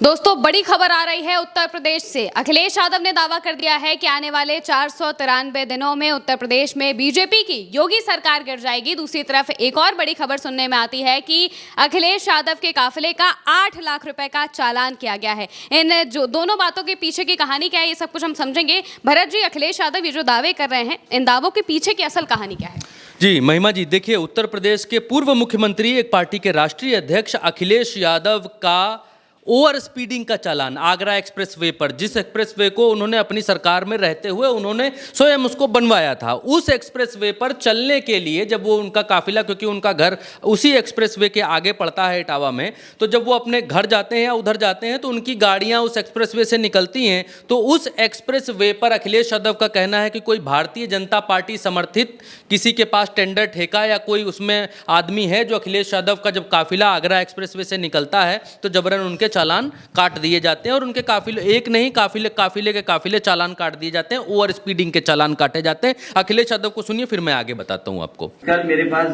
दोस्तों, बड़ी खबर आ रही है उत्तर प्रदेश से। अखिलेश यादव ने दावा कर दिया है कि आने वाले 493 दिनों में उत्तर प्रदेश में बीजेपी की योगी सरकार गिर जाएगी। दूसरी तरफ एक और बड़ी खबर सुनने में आती है कि अखिलेश यादव के काफिले का 8 लाख रुपए का चालान किया गया है। इन जो दोनों बातों के पीछे की कहानी क्या है, ये सब कुछ हम समझेंगे। भरत जी, अखिलेश यादव ये जो दावे कर रहे हैं, इन दावों के पीछे की असल कहानी क्या है? जी महिमा जी, देखिए, उत्तर प्रदेश के पूर्व मुख्यमंत्री, एक पार्टी के राष्ट्रीय अध्यक्ष अखिलेश यादव का ओवर स्पीडिंग का चालान आगरा एक्सप्रेसवे पर, जिस एक्सप्रेसवे को उन्होंने अपनी सरकार में रहते हुए उन्होंने स्वयं उसको बनवाया था, उस एक्सप्रेसवे पर चलने के लिए जब वो उनका काफिला, क्योंकि उनका घर उसी एक्सप्रेसवे के आगे पड़ता है इटावा में, तो जब वो अपने घर जाते हैं या उधर जाते हैं तो उनकी गाड़ियां उस एक्सप्रेसवे से निकलती हैं। तो उस एक्सप्रेसवे पर अखिलेश यादव का कहना है कि कोई भारतीय जनता पार्टी समर्थित किसी के पास टेंडर ठेका या कोई उसमें आदमी है जो अखिलेश यादव का जब काफिला आगरा एक्सप्रेसवे से निकलता है तो जबरन उनके चालान काट दिए जाते हैं, और उनके काफिले एक नहीं, काफिले के काफिले चालान काट दिए जाते हैं, ओवर स्पीडिंग के चालान काटे जाते हैं। अखिलेश यादव को सुनिए, फिर मैं आगे बताता हूं आपको। कल मेरे पास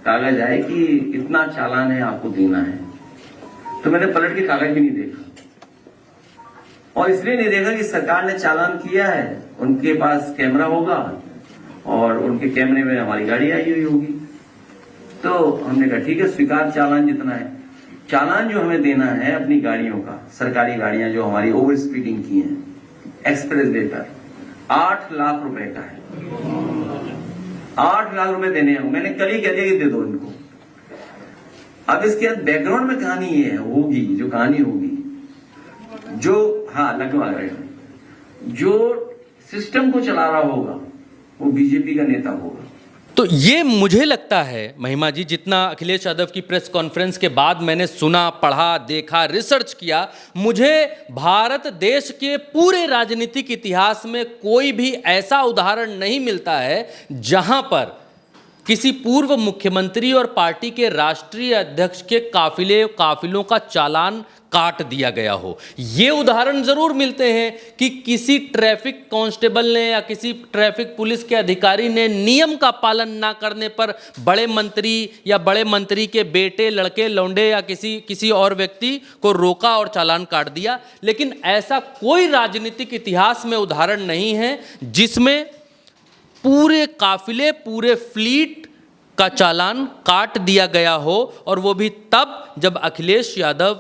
कागज आए कि इतना चालान है, आपको देना है, तो मैंने पलट के कागज भी नहीं देखा, और इसलिए नहीं देखा कि सरकार ने चालान किया है, उनके पास कैमरा होगा और उनके कैमरे में हमारी गाड़ी आई हुई होगी। तो हमने कहा ठीक है, स्वीकार चालान जितना है। चालान जो हमें देना है अपनी गाड़ियों का, सरकारी गाड़ियां जो हमारी ओवर स्पीडिंग की हैं एक्सप्रेस वे पर, 8 लाख रुपए का है। 8 लाख रुपए देने हैं। मैंने कल ही कह दिया कि दे दो इनको। अब इसके बैकग्राउंड में कहानी ये है, होगी जो कहानी होगी, जो लगवा रहे हैं, जो सिस्टम को चला रहा होगा वो बीजेपी का नेता होगा। तो ये मुझे लगता है महिमा जी, जितना अखिलेश यादव की प्रेस कॉन्फ्रेंस के बाद मैंने सुना, पढ़ा, देखा, रिसर्च किया, मुझे भारत देश के पूरे राजनीतिक इतिहास में कोई भी ऐसा उदाहरण नहीं मिलता है जहां पर किसी पूर्व मुख्यमंत्री और पार्टी के राष्ट्रीय अध्यक्ष के काफिलों का चालान काट दिया गया हो। ये उदाहरण जरूर मिलते हैं कि किसी ट्रैफिक कांस्टेबल ने या किसी ट्रैफिक पुलिस के अधिकारी ने नियम का पालन ना करने पर बड़े मंत्री या बड़े मंत्री के बेटे, लड़के, लौंडे या किसी और व्यक्ति को रोका और चालान काट दिया। लेकिन ऐसा कोई राजनीतिक इतिहास में उदाहरण नहीं है जिसमें पूरे काफिले, पूरे फ्लीट का चालान काट दिया गया हो, और वो भी तब जब अखिलेश यादव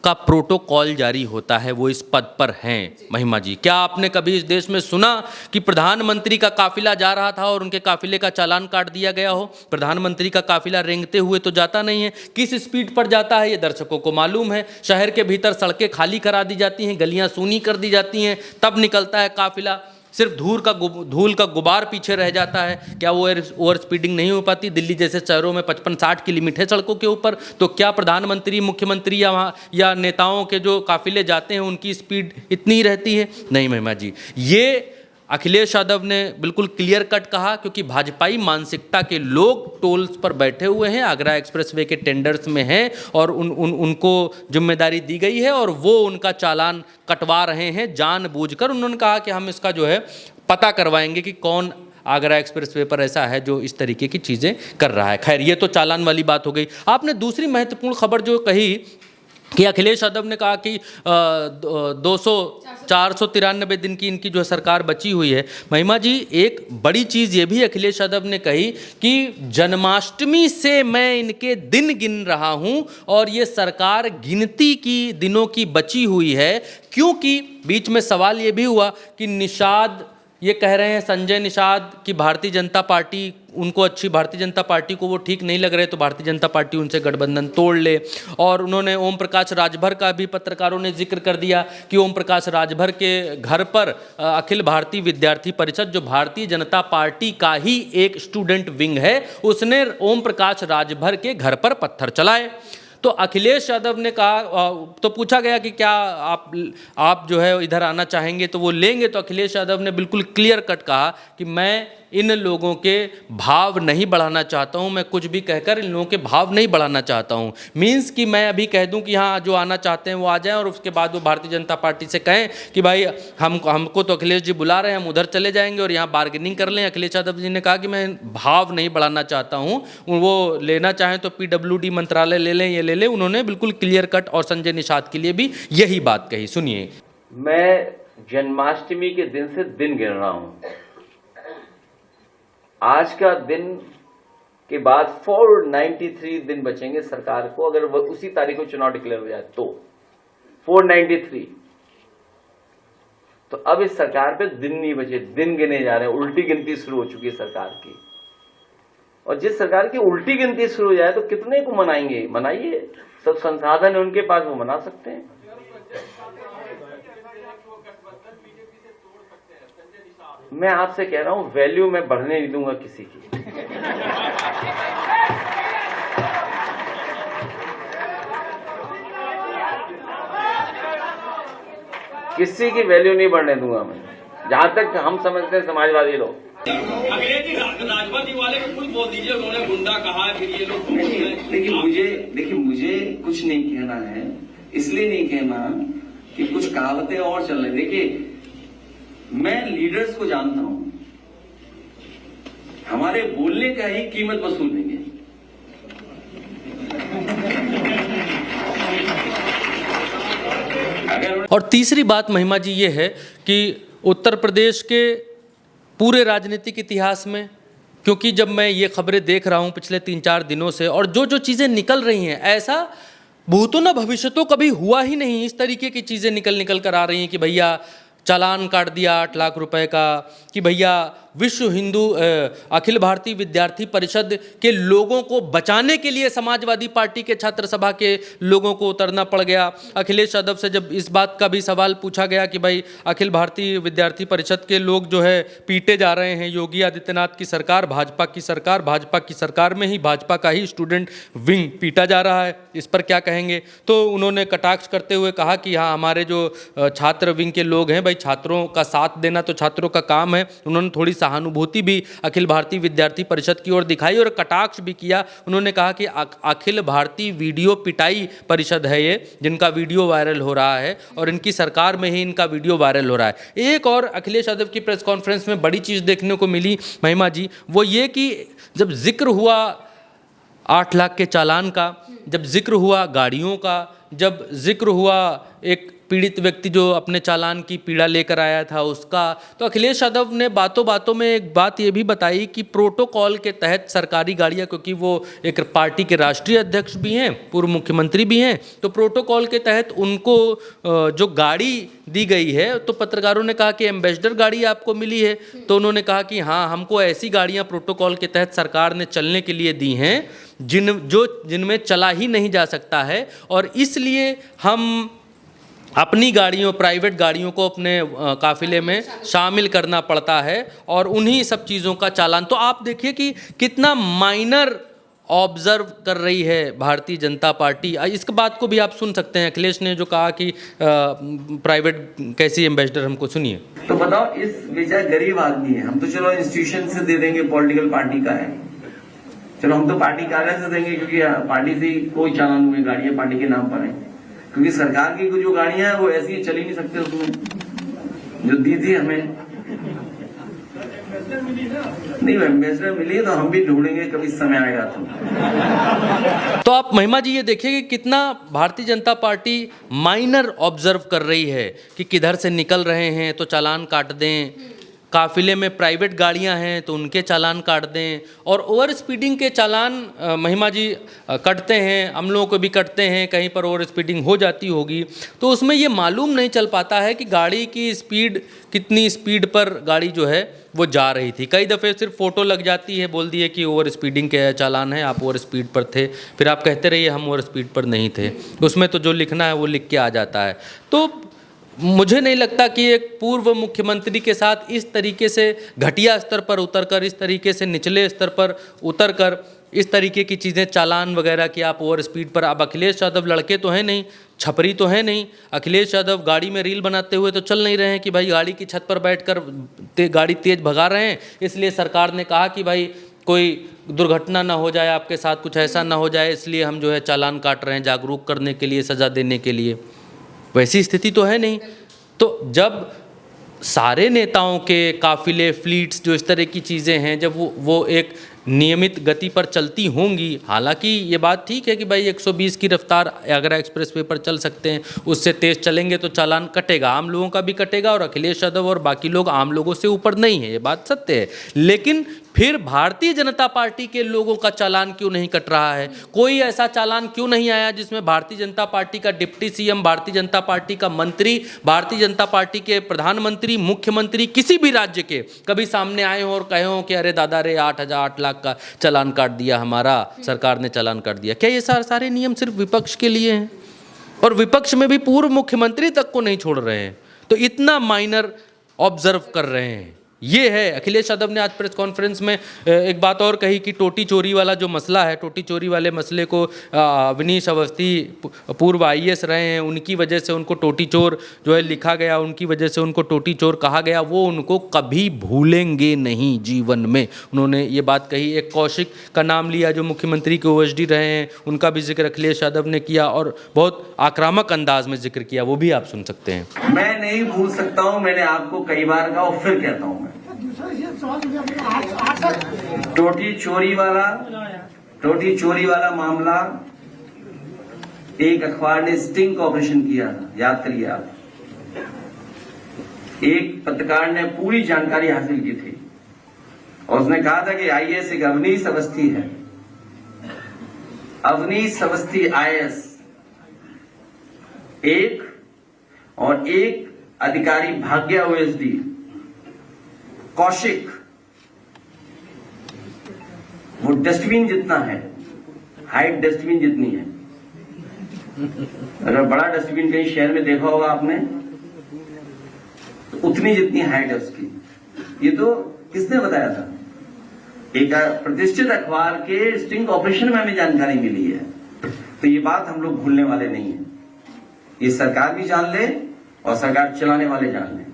का प्रोटोकॉल जारी होता है, वो इस पद पर हैं। महिमा जी, क्या आपने कभी इस देश में सुना कि प्रधानमंत्री का काफिला जा रहा था और उनके काफिले का चालान काट दिया गया हो? प्रधानमंत्री का काफिला रेंगते हुए तो जाता नहीं है। किस स्पीड पर जाता है ये दर्शकों को मालूम है। शहर के भीतर सड़कें खाली करा दी जाती हैं, गलियां सूनी कर दी जाती हैं, तब निकलता है काफिला। सिर्फ धूल का गुबार पीछे रह जाता है। क्या वो ओवर स्पीडिंग नहीं हो पाती? दिल्ली जैसे शहरों में 55-60 की लिमिट है सड़कों के ऊपर। तो क्या प्रधानमंत्री, मुख्यमंत्री या नेताओं के जो काफिले जाते हैं उनकी स्पीड इतनी ही रहती है? नहीं महिमा जी, ये अखिलेश यादव ने बिल्कुल क्लियर कट कहा, क्योंकि भाजपाई मानसिकता के लोग टोल्स पर बैठे हुए हैं, आगरा एक्सप्रेसवे के टेंडर्स में हैं, और उनको जिम्मेदारी दी गई है और वो उनका चालान कटवा रहे हैं जानबूझकर। उन्होंने कहा कि हम इसका जो है पता करवाएंगे कि कौन आगरा एक्सप्रेसवे पर ऐसा है जो इस तरीके की चीज़ें कर रहा है। खैर, ये तो चालान वाली बात हो गई। आपने दूसरी महत्वपूर्ण खबर जो कही कि अखिलेश यादव ने कहा कि 493 दिन की इनकी जो सरकार बची हुई है। महिमा जी, एक बड़ी चीज़ ये भी अखिलेश यादव ने कही कि जन्माष्टमी से मैं इनके दिन गिन रहा हूं और ये सरकार गिनती की दिनों की बची हुई है। क्योंकि बीच में सवाल ये भी हुआ कि निषाद ये कह रहे हैं, संजय निषाद, कि भारतीय जनता पार्टी उनको भारतीय जनता पार्टी को वो ठीक नहीं लग रहे, तो भारतीय जनता पार्टी उनसे गठबंधन तोड़ ले। और उन्होंने ओम प्रकाश राजभर का भी पत्रकारों ने जिक्र कर दिया कि ओम प्रकाश राजभर के घर पर अखिल भारतीय विद्यार्थी परिषद, जो भारतीय जनता पार्टी का ही एक स्टूडेंट विंग है, उसने ओम प्रकाश राजभर के घर पर पत्थर चलाए। तो अखिलेश यादव ने कहा, तो पूछा गया कि क्या आप जो है इधर आना चाहेंगे तो वो लेंगे? तो अखिलेश यादव ने बिल्कुल क्लियर कट कहा कि मैं इन लोगों के भाव नहीं बढ़ाना चाहता हूं, मैं कुछ भी कहकर इन लोगों के भाव नहीं बढ़ाना चाहता हूं। मीन्स कि मैं अभी कह दूं कि हाँ जो आना चाहते हैं वो आ जाएं और उसके बाद वो भारतीय जनता पार्टी से कहें कि भाई हमको तो अखिलेश जी बुला रहे हैं, हम उधर चले जाएंगे और यहाँ बार्गेनिंग कर लें। अखिलेश यादव जी ने कहा कि मैं भाव नहीं बढ़ाना चाहता हूँ, वो लेना चाहें तो PWD मंत्रालय ले लें, ये ले लें। उन्होंने बिल्कुल क्लियर कट और संजय निषाद के लिए भी यही बात कही, सुनिए। मैं जन्माष्टमी के दिन से दिन गिन रहा हूं। आज का दिन के बाद 493 दिन बचेंगे सरकार को, अगर वो उसी तारीख को चुनाव डिक्लेयर हो जाए तो 493। तो अब इस सरकार पे दिन नहीं बचे, दिन गिने जा रहे हैं। उल्टी गिनती शुरू हो चुकी है सरकार की। और जिस सरकार की उल्टी गिनती शुरू हो जाए तो कितने को मनाएंगे? मनाइए, सब संसाधन है उनके पास, वो मना सकते हैं। मैं आपसे कह रहा हूं, वैल्यू मैं बढ़ने नहीं दूंगा किसी की। किसी की वैल्यू नहीं बढ़ने दूंगा मैं, जहां तक हम समझते हैं समाजवादी लोग। अखिलेश जी राजनीति वाले को कुछ बोल दीजिए, उन्होंने गुंडा कहा है, फिर ये लोग। देखिए मुझे कुछ नहीं कहना है, इसलिए नहीं कहना कि कुछ कहावतें और चल रही। देखिए मैं लीडर्स को जानता हूं, हमारे बोलने का ही कीमत वसूल देंगे। और तीसरी बात महिमा जी ये है कि उत्तर प्रदेश के पूरे राजनीतिक इतिहास में, क्योंकि जब मैं ये खबरें देख रहा हूँ पिछले 3-4 दिनों से, और जो जो चीज़ें निकल रही हैं, ऐसा भूतो न भविष्य तो कभी हुआ ही नहीं। इस तरीके की चीज़ें निकल कर आ रही हैं कि भैया चालान काट दिया 8 लाख रुपए का, कि भैया विश्व हिंदू अखिल भारतीय विद्यार्थी परिषद के लोगों को बचाने के लिए समाजवादी पार्टी के छात्र सभा के लोगों को उतरना पड़ गया। अखिलेश यादव से जब इस बात का भी सवाल पूछा गया कि भाई अखिल भारतीय विद्यार्थी परिषद के लोग जो है पीटे जा रहे हैं, योगी आदित्यनाथ की सरकार, भाजपा की सरकार में ही भाजपा का ही स्टूडेंट विंग पीटा जा रहा है, इस पर क्या कहेंगे? तो उन्होंने कटाक्ष करते हुए कहा कि हाँ हमारे जो छात्र विंग के लोग हैं, भाई छात्रों का साथ देना तो छात्रों का काम है। उन्होंने थोड़ी सहानुभूति भी अखिल भारतीय विद्यार्थी परिषद की ओर दिखाई और कटाक्ष भी किया। उन्होंने कहा कि अखिल भारतीय वीडियो पिटाई परिषद है ये, जिनका वीडियो वायरल हो रहा है और इनकी सरकार में ही इनका वीडियो वायरल हो रहा है। एक और अखिलेश यादव की प्रेस कॉन्फ्रेंस में बड़ी चीज़ देखने को मिली महिमा जी, वो ये कि जब जिक्र हुआ 8 लाख के चालान का, जब जिक्र हुआ गाड़ियों का, जब जिक्र हुआ एक पीड़ित व्यक्ति जो अपने चालान की पीड़ा लेकर आया था उसका, तो अखिलेश यादव ने बातों बातों में एक बात ये भी बताई कि प्रोटोकॉल के तहत सरकारी गाड़ियां, क्योंकि वो एक पार्टी के राष्ट्रीय अध्यक्ष भी हैं, पूर्व मुख्यमंत्री भी हैं, तो प्रोटोकॉल के तहत उनको जो गाड़ी दी गई है, तो पत्रकारों ने कहा कि एम्बेसडर गाड़ी आपको मिली है, तो उन्होंने कहा कि हाँ हमको ऐसी गाड़ियाँ प्रोटोकॉल के तहत सरकार ने चलने के लिए दी हैं जिनमें चला ही नहीं जा सकता है, और इसलिए हम अपनी गाड़ियों, प्राइवेट गाड़ियों को अपने काफिले में शामिल करना पड़ता है और उन्हीं सब चीज़ों का चालान। तो आप देखिए कि कितना माइनर ऑब्जर्व कर रही है भारतीय जनता पार्टी। इस बात को भी आप सुन सकते हैं, अखिलेश ने जो कहा कि प्राइवेट कैसी एम्बेसडर, हमको सुनिए। तो बताओ, इस बेचारे गरीब आदमी है, हम तो चलो इंस्टीट्यूशन से दे देंगे, पॉलिटिकल पार्टी का है, चलो हम तो पार्टी कार्यालय से देंगे क्योंकि पार्टी से कोई चालान हुए गाड़ियां पार्टी के नाम पर है, क्योंकि सरकार की जो गाड़ियां हैं वो ऐसी चल ही नहीं सकते, उसमें जो दी थी हमें नहीं, एम्बेसडर मिली तो हम भी ढूंढेंगे, कभी समय आएगा तो आप महिमा जी ये देखिए कि कितना Bharatiya Janata party minor observe कर रही है कि किधर से निकल रहे हैं तो चालान काट दें, काफिले में प्राइवेट गाड़ियां हैं तो उनके चालान काट दें, और ओवर स्पीडिंग के चालान महिमा जी कटते हैं, हम लोगों को भी कटते हैं, कहीं पर ओवर स्पीडिंग हो जाती होगी तो उसमें ये मालूम नहीं चल पाता है कि गाड़ी की स्पीड, कितनी स्पीड पर गाड़ी जो है वो जा रही थी। कई दफ़े सिर्फ फ़ोटो लग जाती है, बोल दिए कि ओवर स्पीडिंग के चालान है, आप ओवर स्पीड पर थे, फिर आप कहते रहिए हम ओवर स्पीड पर नहीं थे, उसमें तो जो लिखना है वो लिख के आ जाता है। तो मुझे नहीं लगता कि एक पूर्व मुख्यमंत्री के साथ इस तरीके से घटिया स्तर पर उतरकर, इस तरीके से निचले स्तर पर उतरकर इस तरीके की चीज़ें, चालान वगैरह कि आप ओवर स्पीड पर, अब अखिलेश यादव लड़के तो हैं नहीं, छपरी तो है नहीं। अखिलेश यादव गाड़ी में रील बनाते हुए तो चल नहीं रहे हैं कि भाई गाड़ी की छत पर बैठकर गाड़ी तेज भगा रहे हैं, इसलिए सरकार ने कहा कि भाई कोई दुर्घटना ना हो जाए, आपके साथ कुछ ऐसा ना हो जाए, इसलिए हम जो है चालान काट रहे हैं जागरूक करने के लिए, सज़ा देने के लिए। वैसी स्थिति तो है नहीं। तो जब सारे नेताओं के काफिले, फ्लीट्स, जो इस तरह की चीज़ें हैं, जब वो एक नियमित गति पर चलती होंगी, हालांकि ये बात ठीक है कि भाई 120 की रफ्तार आगरा एक्सप्रेस वे पर चल सकते हैं, उससे तेज़ चलेंगे तो चालान कटेगा, आम लोगों का भी कटेगा, और अखिलेश यादव और बाकी लोग आम लोगों से ऊपर नहीं है, ये बात सत्य है। लेकिन फिर भारतीय जनता पार्टी के लोगों का चालान क्यों नहीं कट रहा है? कोई ऐसा चालान क्यों नहीं आया जिसमें भारतीय जनता पार्टी का deputy CM, Bharatiya Janata party का मंत्री, भारतीय जनता पार्टी के प्रधानमंत्री, मुख्यमंत्री किसी भी राज्य के कभी सामने आए हों और कहे हों कि अरे दादा रे 8 लाख का चालान काट दिया, हमारा सरकार ने चालान काट दिया? क्या ये सारे नियम सिर्फ विपक्ष के लिए हैं? और विपक्ष में भी पूर्व मुख्यमंत्री तक को नहीं छोड़ रहे हैं, तो इतना माइनर ऑब्जर्व कर रहे हैं। ये है। अखिलेश यादव ने आज प्रेस कॉन्फ्रेंस में एक बात और कही कि टोटी चोरी वाला जो मसला है, टोटी चोरी वाले मसले को अवनीश अवस्थी पूर्व IAS रहे हैं, उनकी वजह से उनको टोटी चोर जो है लिखा गया, उनकी वजह से उनको टोटी चोर कहा गया, वो उनको कभी भूलेंगे नहीं जीवन में। उन्होंने ये बात कही। एक कौशिक का नाम लिया जो मुख्यमंत्री के OSD रहे हैं, उनका भी जिक्र अखिलेश यादव ने किया और बहुत आक्रामक अंदाज में जिक्र किया, वो भी आप सुन सकते हैं। मैं नहीं भूल सकता हूं, मैंने आपको कई बार कहा और फिर कहता हूं, मैं टोटी चोरी वाला मामला, एक अखबार ने स्टिंग का ऑपरेशन किया था, याद करिए आप। एक पत्रकार ने पूरी जानकारी हासिल की थी और उसने कहा था कि IAS एक अवनीश अवस्थी है, अवनीश अवस्थी IAS एक, और एक अधिकारी भाग्य OSD कौशिक, वो डस्टबिन जितना है, हाइट डस्टबिन जितनी है। अगर बड़ा डस्टबिन कहीं शहर में देखा होगा आपने, तो उतनी जितनी हाइट है उसकी। ये तो किसने बताया था? एक प्रतिष्ठित अखबार के स्टिंग ऑपरेशन में हमें जानकारी मिली है। तो ये बात हम लोग भूलने वाले नहीं है, ये सरकार भी जान ले और सरकार चलाने वाले जान ले।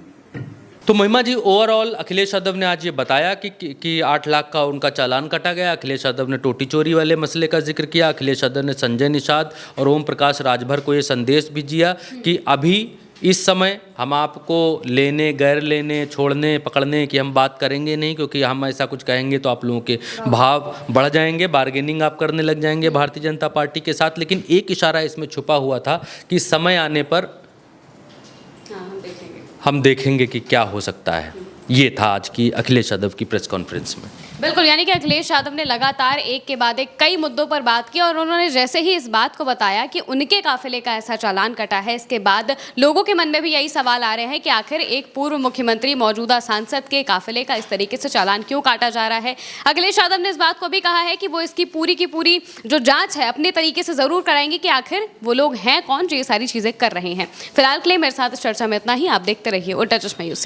तो महिमा जी, ओवरऑल अखिलेश यादव ने आज ये बताया कि 8 लाख का उनका चालान कटा गया। अखिलेश यादव ने टोटी चोरी वाले मसले का जिक्र किया। अखिलेश यादव ने संजय निषाद और ओम प्रकाश राजभर को ये संदेश भी दिया कि अभी इस समय हम आपको लेने, गैर लेने, छोड़ने, पकड़ने की हम बात करेंगे नहीं, क्योंकि हम ऐसा कुछ कहेंगे तो आप लोगों के भाव बढ़ जाएंगे, बार्गेनिंग आप करने लग जाएंगे भारतीय जनता पार्टी के साथ। लेकिन एक इशारा इसमें छुपा हुआ था कि समय आने पर हम देखेंगे कि क्या हो सकता है। ये था आज की अखिलेश यादव की प्रेस कॉन्फ्रेंस में। बिल्कुल, यानी कि अखिलेश यादव ने लगातार एक के बाद एक कई मुद्दों पर बात की और उन्होंने जैसे ही इस बात को बताया कि उनके काफिले का ऐसा चालान कटा है, इसके बाद लोगों के मन में भी यही सवाल आ रहे हैं कि आखिर एक पूर्व मुख्यमंत्री, मौजूदा सांसद के काफिले का इस तरीके से चालान क्यों काटा जा रहा है। अखिलेश यादव ने इस बात को भी कहा है कि वो इसकी पूरी की पूरी जो जाँच है अपने तरीके से ज़रूर कराएंगे कि आखिर वो लोग हैं कौन जो ये सारी चीज़ें कर रहे हैं। फिलहाल के लिए मेरे साथ इस चर्चा में इतना ही। आप देखते रहिए उल्टा चश्मा यूसी।